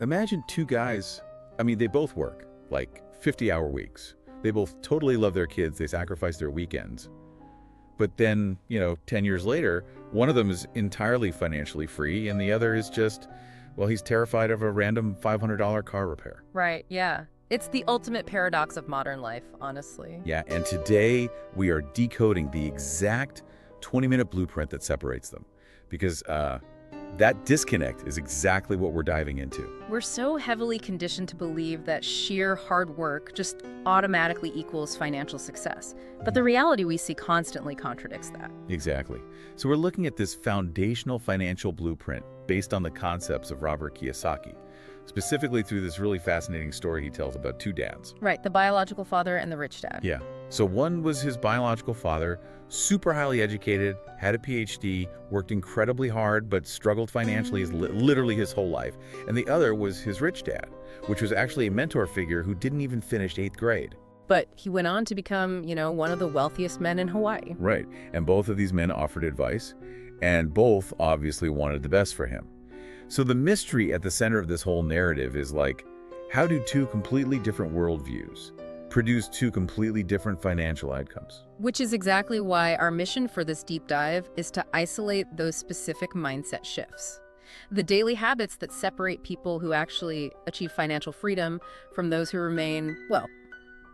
imagine two guys, I mean, they both work like 50-hour weeks. They both totally love their kids. They sacrifice their weekends. But then, 10 years later, one of them is entirely financially free and the other is just, well, he's terrified of a random $500 car repair. Right, yeah. It's the ultimate paradox of modern life, honestly. Yeah, and today we are decoding the exact 20-minute blueprint that separates them. Because that disconnect is exactly what we're diving into. We're so heavily conditioned to believe that sheer hard work just automatically equals financial success. But the reality we see constantly contradicts that. Exactly. So we're looking at this foundational financial blueprint based on the concepts of Robert Kiyosaki, specifically through this really fascinating story he tells about two dads. Right, the biological father and the rich dad. Yeah. So one was his biological father, super highly educated, had a PhD, worked incredibly hard, but struggled financially literally his whole life. And the other was his rich dad, which was actually a mentor figure who didn't even finish 8th grade. But he went on to become, one of the wealthiest men in Hawaii. Right. And both of these men offered advice, and both obviously wanted the best for him. So the mystery at the center of this whole narrative is like, how do two completely different worldviews produce two completely different financial outcomes? Which is exactly why our mission for this deep dive is to isolate those specific mindset shifts. The daily habits that separate people who actually achieve financial freedom from those who remain, well,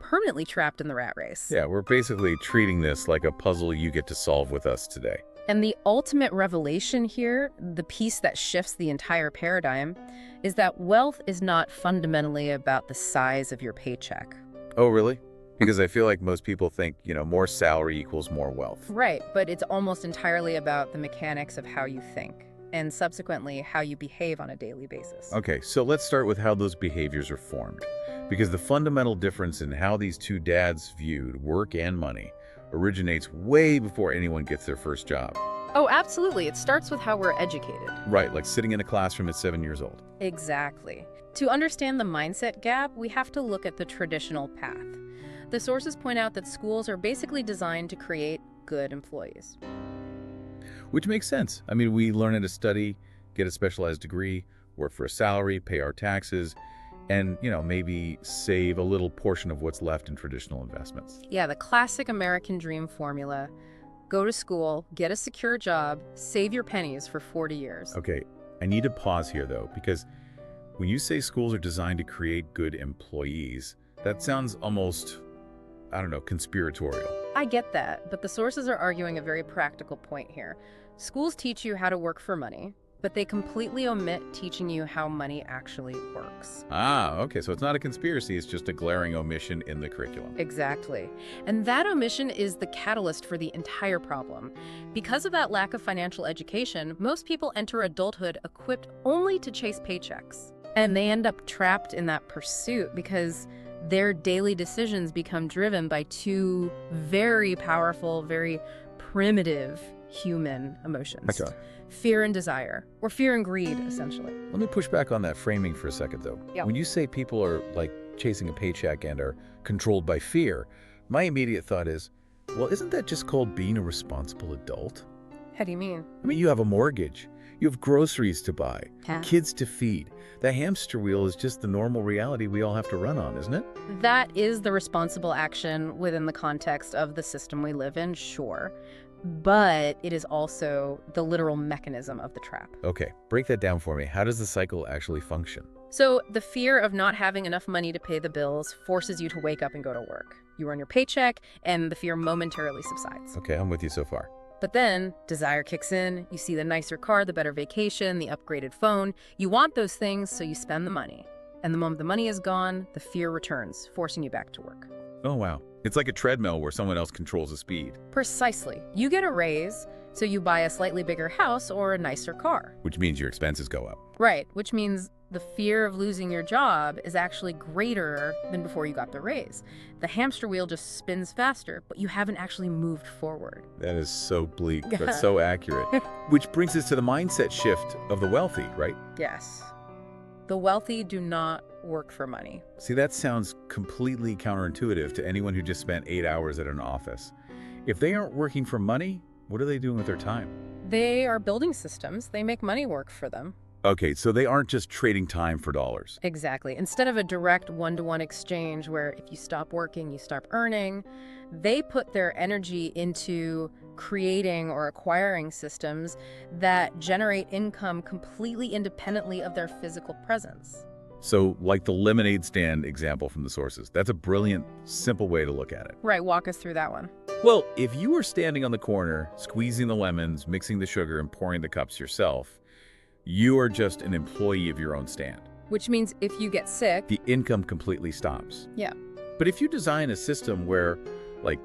permanently trapped in the rat race. Yeah, we're basically treating this like a puzzle you get to solve with us today. And the ultimate revelation here, the piece that shifts the entire paradigm, is that wealth is not fundamentally about the size of your paycheck. Oh, really? Because I feel like most people think, more salary equals more wealth. Right, but it's almost entirely about the mechanics of how you think, and subsequently how you behave on a daily basis. Okay, so let's start with how those behaviors are formed. Because the fundamental difference in how these two dads viewed work and money originates way before anyone gets their first job. Oh, absolutely. It starts with how we're educated. Right, like sitting in a classroom at 7 years old. Exactly. To understand the mindset gap, we have to look at the traditional path. The sources point out that schools are basically designed to create good employees. Which makes sense. I mean, we learn how to study, get a specialized degree, work for a salary, pay our taxes, and, maybe save a little portion of what's left in traditional investments. Yeah, the classic American dream formula. Go to school, get a secure job, save your pennies for 40 years. Okay, I need to pause here, though, because when you say schools are designed to create good employees, that sounds almost, conspiratorial. I get that, but the sources are arguing a very practical point here. Schools teach you how to work for money, but they completely omit teaching you how money actually works. Ah, okay, so it's not a conspiracy, it's just a glaring omission in the curriculum. Exactly. And that omission is the catalyst for the entire problem. Because of that lack of financial education, most people enter adulthood equipped only to chase paychecks. And they end up trapped in that pursuit because their daily decisions become driven by two very powerful, very primitive human emotions. Okay. Fear and desire, or fear and greed, essentially. Let me push back on that framing for a second, though. Yeah. When you say people are, chasing a paycheck and are controlled by fear, my immediate thought is, well, isn't that just called being a responsible adult? How do you mean? I mean, you have a mortgage. You have groceries to buy, kids to feed. The hamster wheel is just the normal reality we all have to run on, isn't it? That is the responsible action within the context of the system we live in, sure. But it is also the literal mechanism of the trap. Okay, break that down for me. How does the cycle actually function? So the fear of not having enough money to pay the bills forces you to wake up and go to work. You earn your paycheck, and the fear momentarily subsides. Okay, I'm with you so far. But then desire kicks in. You see the nicer car, the better vacation, the upgraded phone. You want those things, so you spend the money. And the moment the money is gone, the fear returns, forcing you back to work. Oh, wow. It's like a treadmill where someone else controls the speed. Precisely. You get a raise, so you buy a slightly bigger house or a nicer car. Which means your expenses go up. Right, which means the fear of losing your job is actually greater than before you got the raise. The hamster wheel just spins faster, but you haven't actually moved forward. That is so bleak, but so accurate. Which brings us to the mindset shift of the wealthy, right? Yes. The wealthy do not work for money. See, that sounds completely counterintuitive to anyone who just spent 8 hours at an office. If they aren't working for money, what are they doing with their time? They are building systems. They make money work for them. Okay, so they aren't just trading time for dollars. Exactly. Instead of a direct one-to-one exchange where if you stop working, you stop earning, they put their energy into creating or acquiring systems that generate income completely independently of their physical presence. So, like the lemonade stand example from the sources, that's a brilliant, simple way to look at it. Right, walk us through that one. Well, if you were standing on the corner, squeezing the lemons, mixing the sugar, and pouring the cups yourself, you are just an employee of your own stand. Which means if you get sick, The income completely stops. yeah. But if you design a system where, like,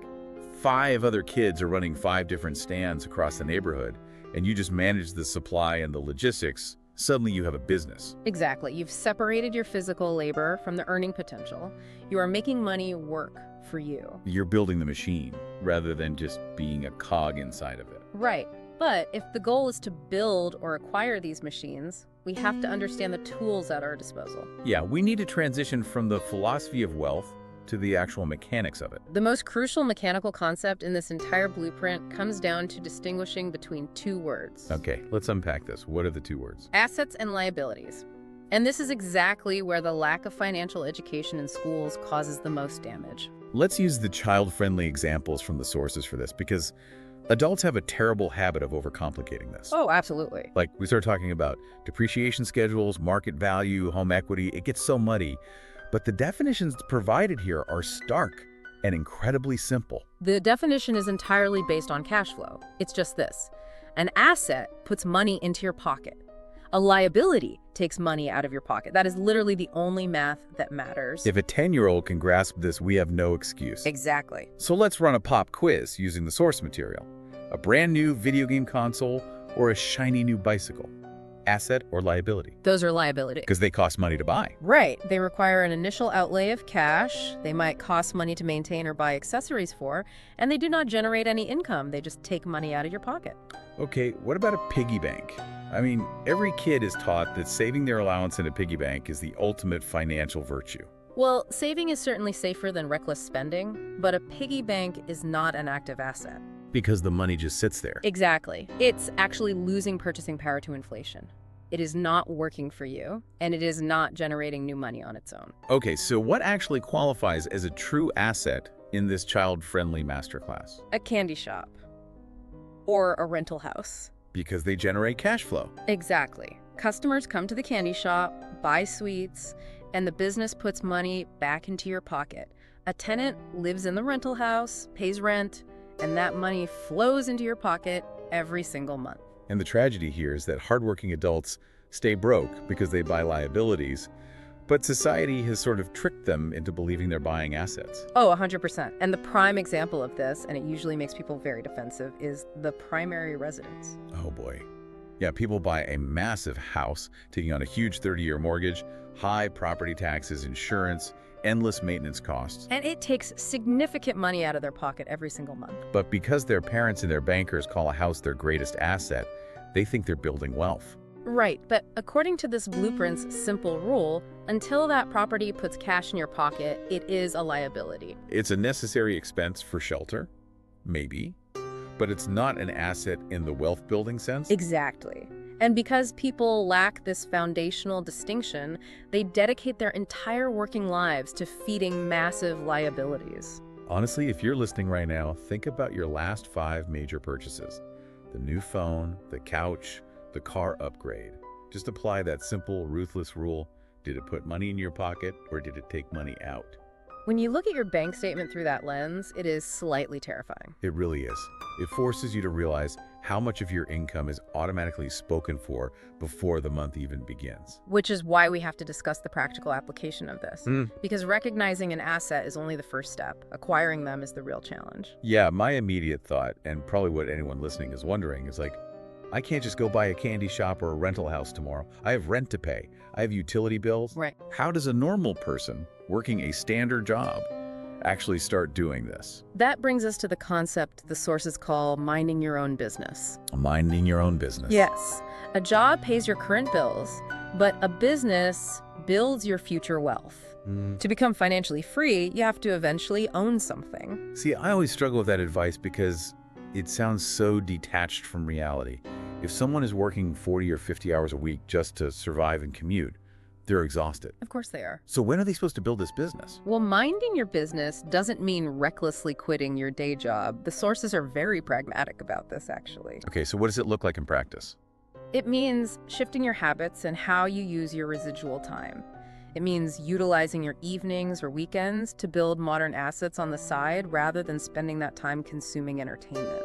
5 other kids are running 5 different stands across the neighborhood, and you just manage the supply and the logistics, suddenly you have a business. Exactly. You've separated your physical labor from the earning potential. You are making money work for you. You're building the machine rather than just being a cog inside of it. Right. But if the goal is to build or acquire these machines, we have to understand the tools at our disposal. Yeah, we need to transition from the philosophy of wealth to the actual mechanics of it. The most crucial mechanical concept in this entire blueprint comes down to distinguishing between 2 words. Okay, let's unpack this. What are the 2 words? Assets and liabilities. And this is exactly where the lack of financial education in schools causes the most damage. Let's use the child-friendly examples from the sources for this, because adults have a terrible habit of overcomplicating this. Oh, absolutely. Like, we start talking about depreciation schedules, market value, home equity. It gets so muddy. But the definitions provided here are stark and incredibly simple. The definition is entirely based on cash flow. It's just this. An asset puts money into your pocket. A liability takes money out of your pocket. That is literally the only math that matters. If a 10-year-old can grasp this, we have no excuse. Exactly. So let's run a pop quiz using the source material. A brand new video game console or a shiny new bicycle? Asset or liability? Those are liabilities. Because they cost money to buy. Right. They require an initial outlay of cash. They might cost money to maintain or buy accessories for, and they do not generate any income. They just take money out of your pocket. Okay, what about a piggy bank? I mean, every kid is taught that saving their allowance in a piggy bank is the ultimate financial virtue. Well, saving is certainly safer than reckless spending, but a piggy bank is not an active asset. Because the money just sits there. Exactly. It's actually losing purchasing power to inflation. It is not working for you, and it is not generating new money on its own. Okay, so what actually qualifies as a true asset in this child-friendly masterclass? A candy shop. Or a rental house. Because they generate cash flow. Exactly. Customers come to the candy shop, buy sweets, and the business puts money back into your pocket. A tenant lives in the rental house, pays rent, and that money flows into your pocket every single month. And the tragedy here is that hardworking adults stay broke because they buy liabilities, but society has sort of tricked them into believing they're buying assets. Oh, 100%. And the prime example of this, and it usually makes people very defensive, is the primary residence. Oh boy. Yeah, people buy a massive house, taking on a huge 30-year mortgage, high property taxes, insurance, endless maintenance costs. And it takes significant money out of their pocket every single month. But because their parents and their bankers call a house their greatest asset, they think they're building wealth. Right, but according to this blueprint's simple rule, until that property puts cash in your pocket, it is a liability. It's a necessary expense for shelter, maybe, but it's not an asset in the wealth-building sense. Exactly. And because people lack this foundational distinction, they dedicate their entire working lives to feeding massive liabilities. Honestly, if you're listening right now, think about your last 5 major purchases. The new phone, the couch, the car upgrade. Just apply that simple, ruthless rule. Did it put money in your pocket or did it take money out? When you look at your bank statement through that lens, it is slightly terrifying. It really is. It forces you to realize how much of your income is automatically spoken for before the month even begins. Which is why we have to discuss the practical application of this. Because recognizing an asset is only the first step. Acquiring them is the real challenge. Yeah, my immediate thought, and probably what anyone listening is wondering, is like, I can't just go buy a candy shop or a rental house tomorrow. I have rent to pay. I have utility bills. Right. How does a normal person working a standard job actually start doing this? That brings us to the concept the sources call minding your own business. Minding your own business. Yes. A job pays your current bills, but a business builds your future wealth. To become financially free, you have to eventually own something. See, I always struggle with that advice because it sounds so detached from reality. If someone is working 40 or 50 hours a week just to survive and commute, they're exhausted. Of course they are. So when are they supposed to build this business? Well, minding your business doesn't mean recklessly quitting your day job. The sources are very pragmatic about this, actually. Okay, so what does it look like in practice? It means shifting your habits and how you use your residual time. It means utilizing your evenings or weekends to build modern assets on the side rather than spending that time consuming entertainment.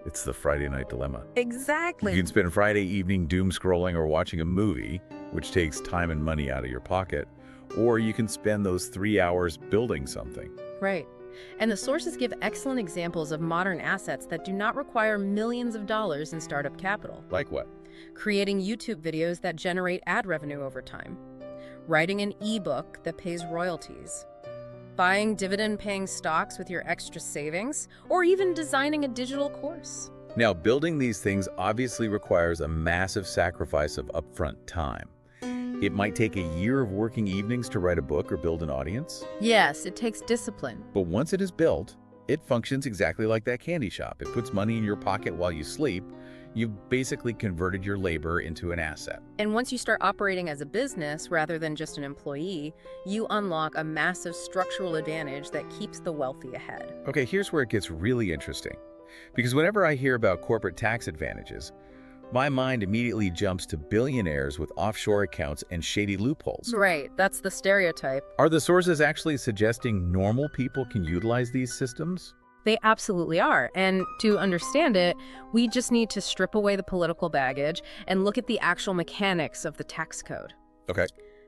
It's the Friday night dilemma. Exactly. You can spend Friday evening doom scrolling or watching a movie, which takes time and money out of your pocket, or you can spend those 3 hours building something. Right. And the sources give excellent examples of modern assets that do not require millions of dollars in startup capital. Like what? Creating YouTube videos that generate ad revenue over time. Writing an ebook that pays royalties. Buying dividend-paying stocks with your extra savings, or even designing a digital course. Now, building these things obviously requires a massive sacrifice of upfront time. It might take a year of working evenings to write a book or build an audience. Yes, it takes discipline. But once it is built, it functions exactly like that candy shop. It puts money in your pocket while you sleep. You've basically converted your labor into an asset. And once you start operating as a business rather than just an employee, you unlock a massive structural advantage that keeps the wealthy ahead. Okay, here's where it gets really interesting. Because whenever I hear about corporate tax advantages, my mind immediately jumps to billionaires with offshore accounts and shady loopholes. Right, that's the stereotype. Are the sources actually suggesting normal people can utilize these systems? They absolutely are. And to understand it, we just need to strip away the political baggage and look at the actual mechanics of the tax code. Okay.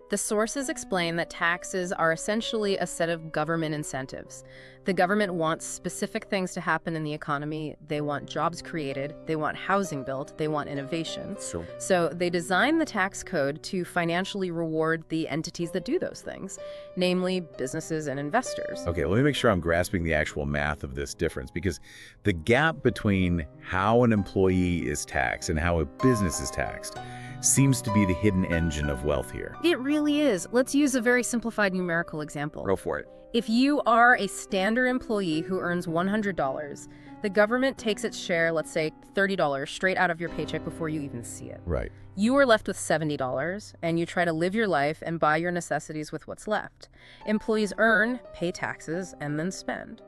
The sources explain that taxes are essentially a set of government incentives. The government wants specific things to happen in the economy. They want jobs created. They want housing built. They want innovation. Sure. So they design the tax code to financially reward the entities that do those things, namely businesses and investors. Okay, let me make sure I'm grasping the actual math of this difference, because the gap between how an employee is taxed and how a business is taxed seems to be the hidden engine of wealth here. It really is. Let's use a very simplified numerical example. Go for it. If you are a standard employee who earns $100, the government takes its share, let's say $30, straight out of your paycheck before you even see it. Right. You are left with $70, and you try to live your life and buy your necessities with what's left. Employees earn, pay taxes, and then spend.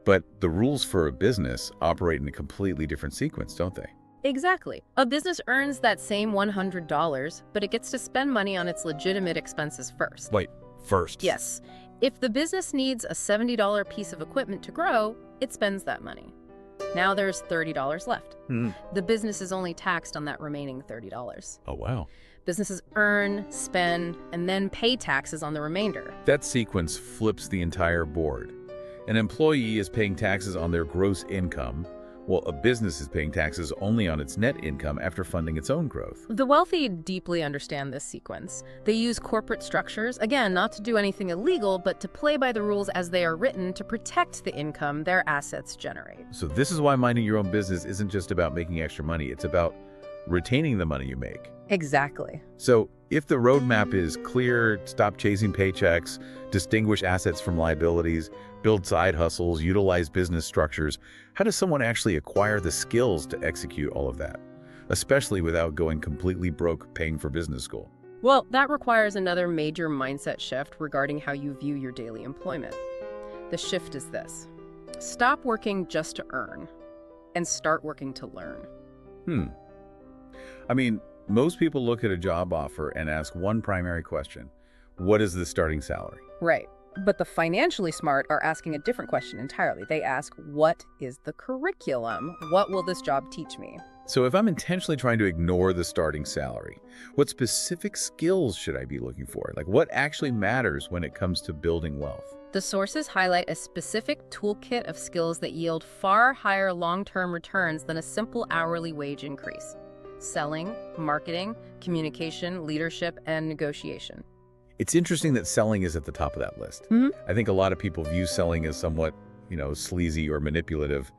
But the rules for a business operate in a completely different sequence, don't they? Exactly. A business earns that same $100, but it gets to spend money on its legitimate expenses first. Wait, first? Yes. If the business needs a $70 piece of equipment to grow, it spends that money. Now there's $30 left. The business is only taxed on that remaining $30. Oh, wow. Businesses earn, spend, and then pay taxes on the remainder. That sequence flips the entire board. An employee is paying taxes on their gross income, while a business is paying taxes only on its net income after funding its own growth. The wealthy deeply understand this sequence. They use corporate structures, again, not to do anything illegal, but to play by the rules as they are written to protect the income their assets generate. So this is why minding your own business isn't just about making extra money, it's about retaining the money you make. Exactly. So if the roadmap is clear, stop chasing paychecks, distinguish assets from liabilities, build side hustles, utilize business structures, how does someone actually acquire the skills to execute all of that, especially without going completely broke paying for business school? Well, that requires another major mindset shift regarding how you view your daily employment. The shift is this: stop working just to earn and start working to learn. I mean, most people look at a job offer and ask one primary question: what is the starting salary? Right. But the financially smart are asking a different question entirely. They ask, what is the curriculum? What will this job teach me? So if I'm intentionally trying to ignore the starting salary, what specific skills should I be looking for? Like, what actually matters when it comes to building wealth? The sources highlight a specific toolkit of skills that yield far higher long-term returns than a simple hourly wage increase: selling, marketing, communication, leadership, and negotiation. It's interesting that selling is at the top of that list. I think a lot of people view selling as somewhat, sleazy or manipulative.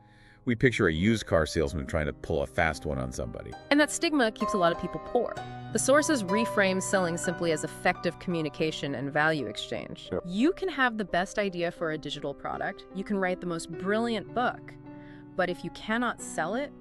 We picture a used car salesman trying to pull a fast one on somebody. And that stigma keeps a lot of people poor. The sources reframe selling simply as effective communication and value exchange. Sure. You can have the best idea for a digital product, you can write the most brilliant book, but if you cannot sell it,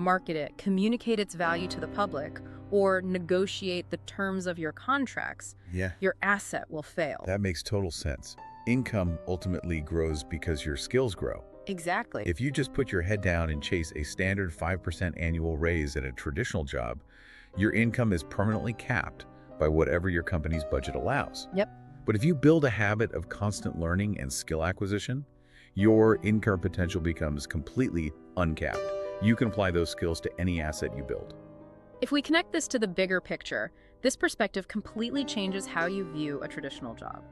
market it, communicate its value to the public, or negotiate the terms of your contracts, Yeah, your asset will fail. that makes total sense. Income ultimately grows because your skills grow. Exactly. If you just put your head down and chase a standard 5% annual raise at a traditional job, your income is permanently capped by whatever your company's budget allows. Yep. But if you build a habit of constant learning and skill acquisition, your income potential becomes completely uncapped. You can apply those skills to any asset you build. If we connect this to the bigger picture, this perspective completely changes how you view a traditional job.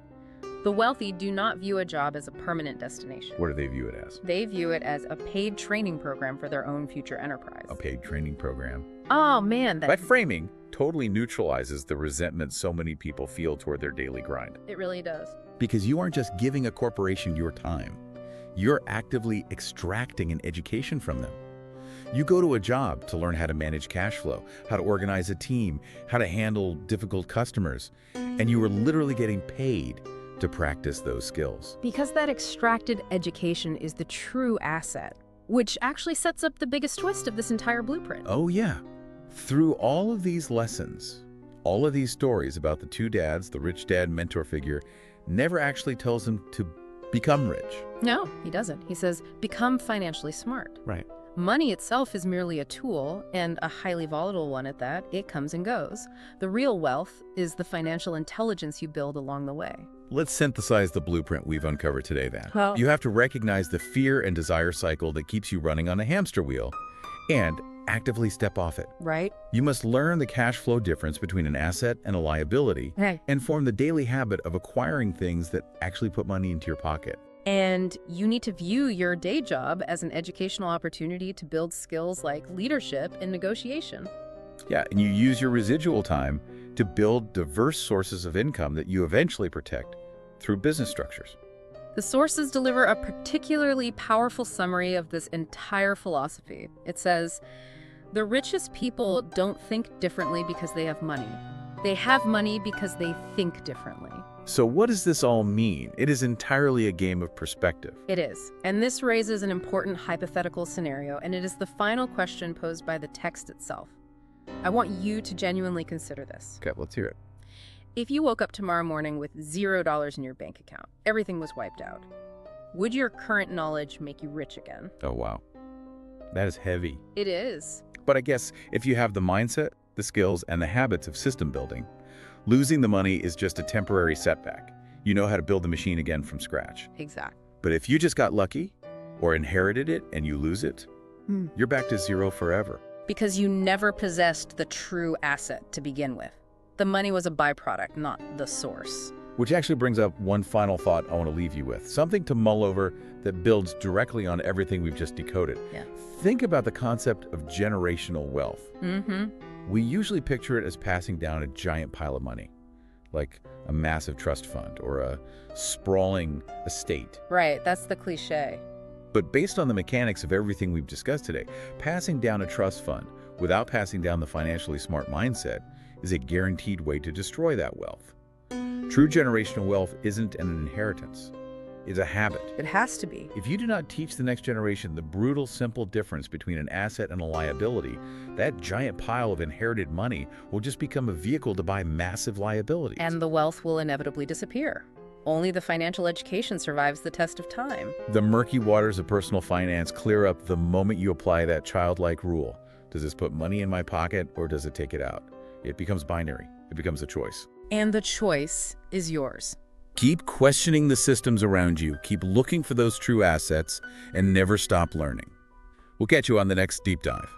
The wealthy do not view a job as a permanent destination. What do they view it as? They view it as a paid training program for their own future enterprise. A paid training program. Oh man, That framing totally neutralizes the resentment so many people feel toward their daily grind. it really does. Because you aren't just giving a corporation your time. You're actively extracting an education from them. You go to a job to learn how to manage cash flow, how to organize a team, how to handle difficult customers, and you are literally getting paid to practice those skills. Because that extracted education is the true asset, which actually sets up the biggest twist of this entire blueprint. Oh yeah. Through all of these lessons, all of these stories about the two dads, the rich dad mentor figure, never actually tells them to become rich. No, he doesn't. He says, become financially smart. Right. Money itself is merely a tool, and a highly volatile one at that. It comes and goes. The real wealth is the financial intelligence you build along the way. Let's synthesize the blueprint we've uncovered today then. Well- You have to recognize the fear and desire cycle that keeps you running on a hamster wheel and actively step off it. Right? You must learn the cash flow difference between an asset and a liability Hey. and form the daily habit of acquiring things that actually put money into your pocket. And you need to view your day job as an educational opportunity to build skills like leadership and negotiation. Yeah, and you use your residual time to build diverse sources of income that you eventually protect through business structures. The sources deliver a particularly powerful summary of this entire philosophy. It says, the richest people don't think differently because they have money. They have money because they think differently. So what does this all mean? It is entirely a game of perspective. It is. And this raises an important hypothetical scenario, and it is the final question posed by the text itself. I want you to genuinely consider this. Okay, let's hear it. If you woke up tomorrow morning with $0 in your bank account, everything was wiped out, would your current knowledge make you rich again? Oh, wow. That is heavy. It is. But I guess if you have the mindset, the skills, and the habits of system building, losing the money is just a temporary setback. You know how to build the machine again from scratch. Exactly. But if you just got lucky or inherited it and you lose it, you're back to zero forever. Because you never possessed the true asset to begin with. The money was a byproduct, not the source. Which actually brings up one final thought I want to leave you with. Something to mull over that builds directly on everything we've just decoded. Yeah. Think about the concept of generational wealth. We usually picture it as passing down a giant pile of money, like a massive trust fund or a sprawling estate. Right, that's the cliche. But based on the mechanics of everything we've discussed today, passing down a trust fund without passing down the financially smart mindset is a guaranteed way to destroy that wealth. True generational wealth isn't an inheritance. It's a habit. It has to be. If you do not teach the next generation the brutal, simple difference between an asset and a liability, that giant pile of inherited money will just become a vehicle to buy massive liabilities. And the wealth will inevitably disappear. Only the financial education survives the test of time. The murky waters of personal finance clear up the moment you apply that childlike rule. Does this put money in my pocket or does it take it out? It becomes binary. It becomes a choice. And the choice is yours. Keep questioning the systems around you. Keep looking for those true assets and never stop learning. We'll catch you on the next deep dive.